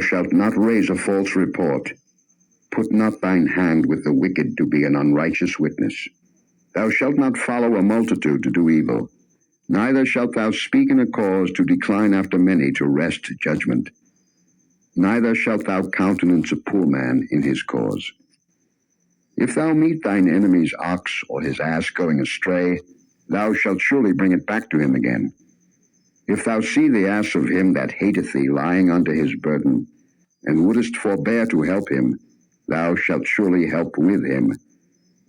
shalt not raise a false report. Put not thine hand with the wicked to be an unrighteous witness. Thou shalt not follow a multitude to do evil, neither shalt thou speak in a cause to decline after many to wrest judgment. Neither shalt thou countenance a poor man in his cause. If thou meet thine enemy's ox or his ass going astray, thou shalt surely bring it back to him again. If thou see the ass of him that hateth thee lying under his burden, and wouldest forbear to help him, thou shalt surely help with him.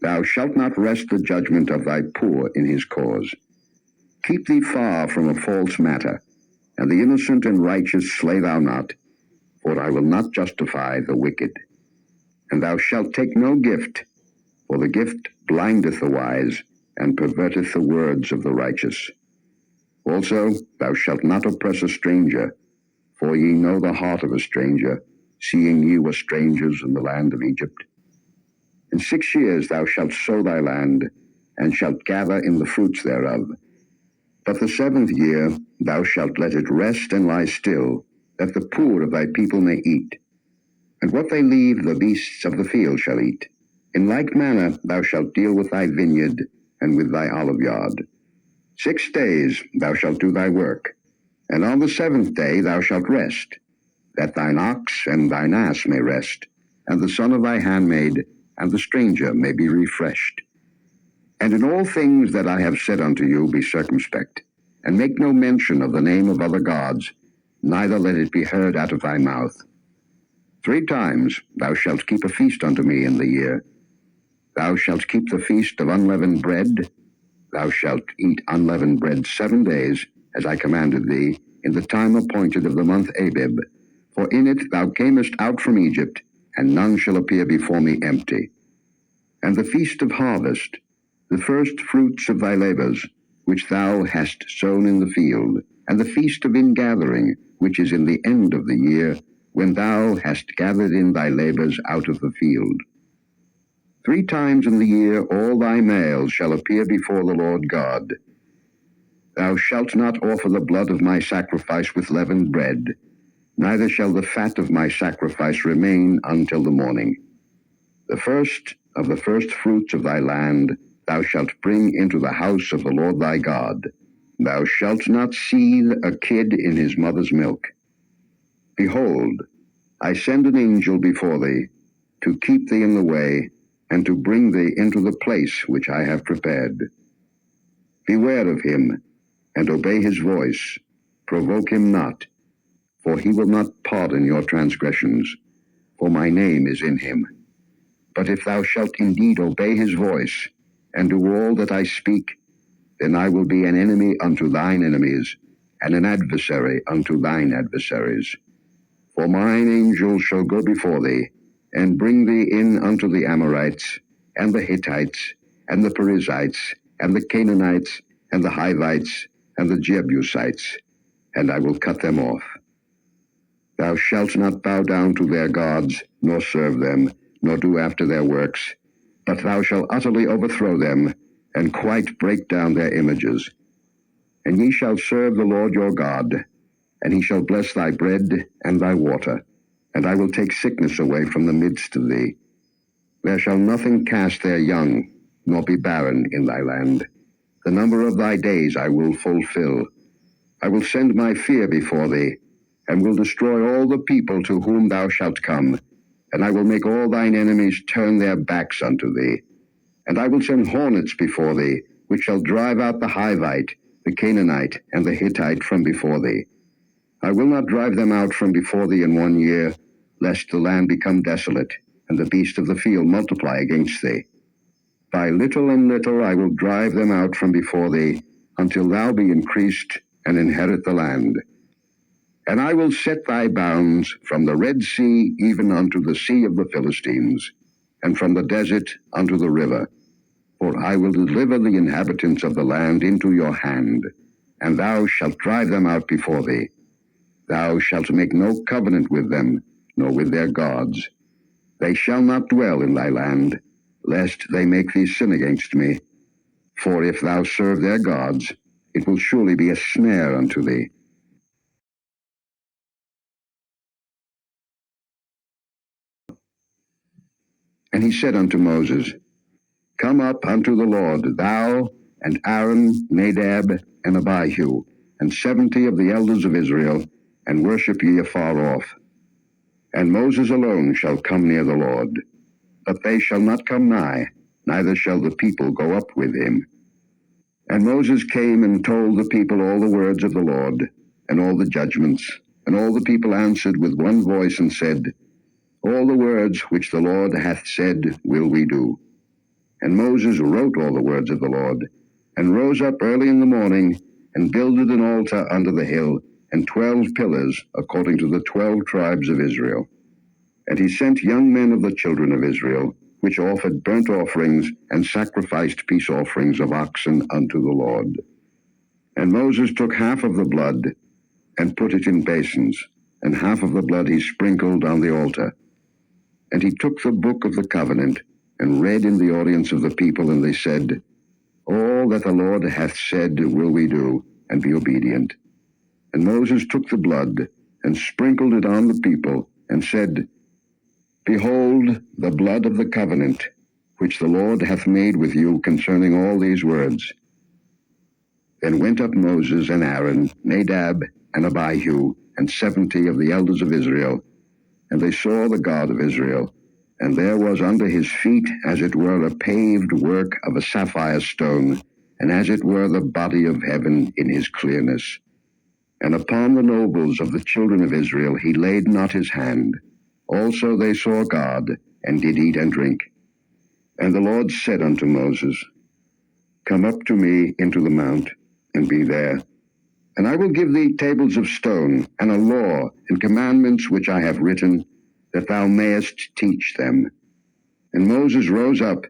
Thou shalt not wrest the judgment of thy poor in his cause. Keep thee far from a false matter, and the innocent and righteous slay thou not, for I will not justify the wicked. And thou shalt take no gift, for the gift blindeth the wise, and perverteth the words of the righteous. Also, thou shalt not oppress a stranger, for ye know the heart of a stranger, seeing ye were strangers in the land of Egypt. In 6 years thou shalt sow thy land, and shalt gather in the fruits thereof. But the 7th year thou shalt let it rest and lie still, that the poor of thy people may eat. And what they leave the beasts of the field shall eat. In like manner thou shalt deal with thy vineyard and with thy oliveyard. 6 days thou shalt do thy work, and on the 7th day thou shalt rest, that thine ox and thine ass may rest, and the son of thy handmaid and the stranger may be refreshed. And in all things that I have said unto you be circumspect, and make no mention of the name of other gods, neither let it be heard out of thy mouth. 3 times thou shalt keep a feast unto me in the year. Thou shalt keep the feast of unleavened bread. Thou shalt eat unleavened bread 7 days, as I commanded thee, in the time appointed of the month Abib. For in it thou camest out from Egypt, and none shall appear before me empty. And the feast of harvest, the first fruits of thy labors, which thou hast sown in the field, and the feast of ingathering, which is in the end of the year, when thou hast gathered in thy labors out of the field. 3 times in the year all thy males shall appear before the Lord God. Thou shalt not offer the blood of my sacrifice with leavened bread, neither shall the fat of my sacrifice remain until the morning. The first of the first fruits of thy land thou shalt bring into the house of the Lord thy God. Thou shalt not seethe a kid in his mother's milk. Behold, I send an angel before thee, to keep thee in the way, and to bring thee into the place which I have prepared. Beware of him, and obey his voice. Provoke him not, for he will not pardon your transgressions, for my name is in him. But if thou shalt indeed obey his voice, and do all that I speak, then I will be an enemy unto thine enemies, and an adversary unto thine adversaries. For mine angel shall go before thee, and bring thee in unto the Amorites, and the Hittites, and the Perizzites, and the Canaanites, and the Hivites, and the Jebusites, and I will cut them off. Thou shalt not bow down to their gods, nor serve them, nor do after their works, but thou shalt utterly overthrow them, and quite break down their images. And ye shall serve the Lord your God, and he shall bless thy bread and thy water, and I will take sickness away from the midst of thee. There shall nothing cast their young, nor be barren in thy land. The number of thy days I will fulfill. I will send my fear before thee, and will destroy all the people to whom thou shalt come, and I will make all thine enemies turn their backs unto thee. And I will send hornets before thee, which shall drive out the Hivite, the Canaanite, and the Hittite from before thee. I will not drive them out from before thee in 1 year, lest the land become desolate, and the beasts of the field multiply against thee. By little and little I will drive them out from before thee, until thou be increased, and inherit the land. And I will set thy bounds from the Red Sea even unto the sea of the Philistines, and from the desert unto the river. For I will deliver the inhabitants of the land into your hand, and thou shalt drive them out before thee. Thou shalt make no covenant with them, nor with their gods. They shall not dwell in thy land, lest they make thee sin against me. For if thou serve their gods, it will surely be a snare unto thee. And he said unto Moses, Come up unto the Lord, thou and Aaron, Nadab, and Abihu, and 70 of the elders of Israel, and worship ye afar off. And Moses alone shall come near the Lord, but they shall not come nigh, neither shall the people go up with him. And Moses came and told the people all the words of the Lord, and all the judgments. And all the people answered with one voice and said, All the words which the Lord hath said will we do. And Moses wrote all the words of the Lord, and rose up early in the morning, and builded an altar under the hill, and 12 pillars, according to the 12 tribes of Israel. And he sent young men of the children of Israel, which offered burnt offerings, and sacrificed peace offerings of oxen unto the Lord. And Moses took half of the blood, and put it in basins, and half of the blood he sprinkled on the altar. And he took the book of the covenant, and read in the audience of the people, and they said, All that the Lord hath said will we do, and be obedient. And Moses took the blood, and sprinkled it on the people, and said, Behold the blood of the covenant, which the Lord hath made with you concerning all these words. Then went up Moses and Aaron, Nadab, and Abihu, and 70 of the elders of Israel, and they saw the God of Israel, and there was under his feet as it were a paved work of a sapphire stone, and as it were the body of heaven in his clearness. And upon the nobles of the children of Israel he laid not his hand. Also they saw God, and did eat and drink. And the Lord said unto Moses, Come up to me into the mount, and be there. And I will give thee tables of stone, and a law, and commandments which I have written, that thou mayest teach them. And Moses rose up,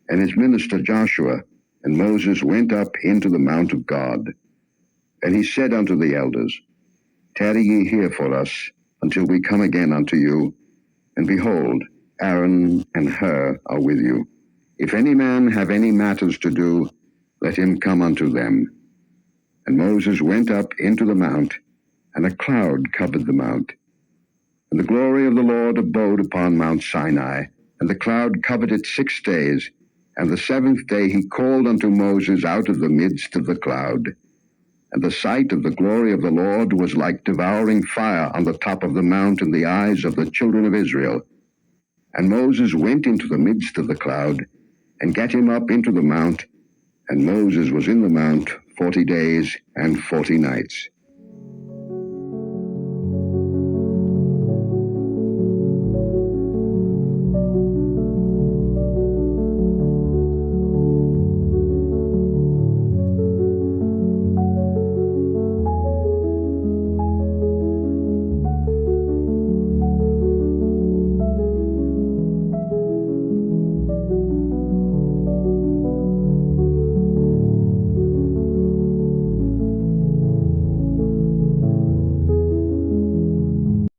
and his minister Joshua, and Moses went up into the mount of God. And he said unto the elders, Tarry ye here for us, until we come again unto you. And behold, Aaron and Hur are with you. If any man have any matters to do, let him come unto them. And Moses went up into the mount, and a cloud covered the mount. And the glory of the Lord abode upon Mount Sinai, and the cloud covered it 6 days. And the 7th day he called unto Moses out of the midst of the cloud. And the sight of the glory of the Lord was like devouring fire on the top of the mount in the eyes of the children of Israel. And Moses went into the midst of the cloud, and gat him up into the mount, and Moses was in the mount 40 days and 40 nights.